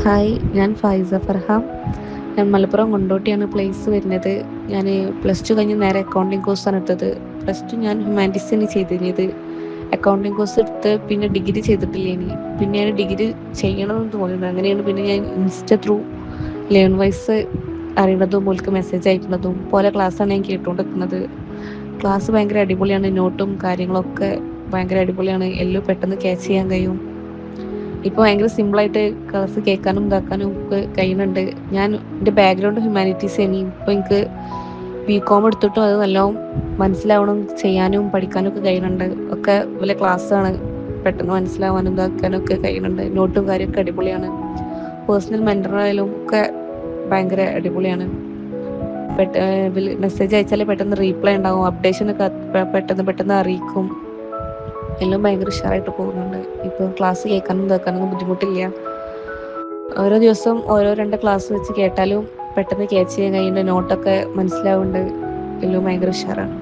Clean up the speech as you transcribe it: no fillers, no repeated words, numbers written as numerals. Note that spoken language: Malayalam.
ഹായ്, ഞാൻ ഫൈസ ഫർഹാം. ഞാൻ മലപ്പുറം കൊണ്ടോട്ടിയാണ് പ്ലേസ് വരുന്നത്. ഞാൻ +2 കഴിഞ്ഞ് നേരെ അക്കൗണ്ടിങ് കോഴ്സാണ് എടുത്തത്. +2 ഞാൻ ഹ്യൂമാനിറ്റീസാണ് ചെയ്തിരുന്നത്. അക്കൗണ്ടിങ് കോഴ്സ് എടുത്ത് പിന്നെ ഡിഗ്രി ചെയ്തിട്ടില്ല. പിന്നെ ഞാൻ ഡിഗ്രി ചെയ്യണമെന്ന് തോന്നുന്നത്. അങ്ങനെയാണ് പിന്നെ ഞാൻ ത്രൂ ലേൺ വൈസ് അറിയണതും ഓൽക്ക് മെസ്സേജ് അയക്കുന്നതും പോലെ ക്ലാസ്സാണ് ഞാൻ കേട്ടുകൊണ്ടിരിക്കുന്നത്. ക്ലാസ് ഭയങ്കര അടിപൊളിയാണ്. നോട്ടും കാര്യങ്ങളൊക്കെ ഭയങ്കര അടിപൊളിയാണ്. എല്ലാം പെട്ടെന്ന് ക്യാച്ച് ചെയ്യാൻ കഴിയും. ഇപ്പോൾ ഭയങ്കര സിമ്പിളായിട്ട് ക്ലാസ് കേൾക്കാനും ഇതാക്കാനും ഒക്കെ കഴിയുന്നുണ്ട്. ഞാൻ എൻ്റെ ബാക്ക്ഗ്രൗണ്ട് ഹ്യൂമാനിറ്റീസ് ആയിരുന്നു. ഇപ്പോൾ എനിക്ക് BCom എടുത്തിട്ടും അത് നല്ലോണം മനസ്സിലാവണം, ചെയ്യാനും പഠിക്കാനും ഒക്കെ കഴിയുന്നുണ്ട്. ഒക്കെ വലിയ ക്ലാസ്സാണ്. പെട്ടെന്ന് മനസ്സിലാവാനും ഇതാക്കാനും ഒക്കെ കഴിയുന്നുണ്ട്. നോട്ടും കാര്യമൊക്കെ അടിപൊളിയാണ്. പേഴ്സണൽ മെൻറ്ററായാലും ഒക്കെ ഭയങ്കര അടിപൊളിയാണ്. മെസ്സേജ് അയച്ചാൽ പെട്ടെന്ന് റീപ്ലൈ ഉണ്ടാവും. അപ്ഡേഷനൊക്കെ പെട്ടെന്ന് പെട്ടെന്ന് അറിയിക്കും. എല്ലാം ഭയങ്കര ഉഷാറായിട്ട് പോകുന്നുണ്ട്. ഇപ്പോൾ ക്ലാസ് കേൾക്കാനും ഇതാക്കാനൊന്നും ബുദ്ധിമുട്ടില്ല. ഓരോ ദിവസം ഓരോ 2 ക്ലാസ് വെച്ച് കേട്ടാലും പെട്ടെന്ന് ക്യാച്ച് ചെയ്യാൻ കഴിയുന്നുണ്ട്. നോട്ടൊക്കെ മനസ്സിലാവുന്നുണ്ട്. എല്ലാം ഭയങ്കര ഉഷാറാണ്.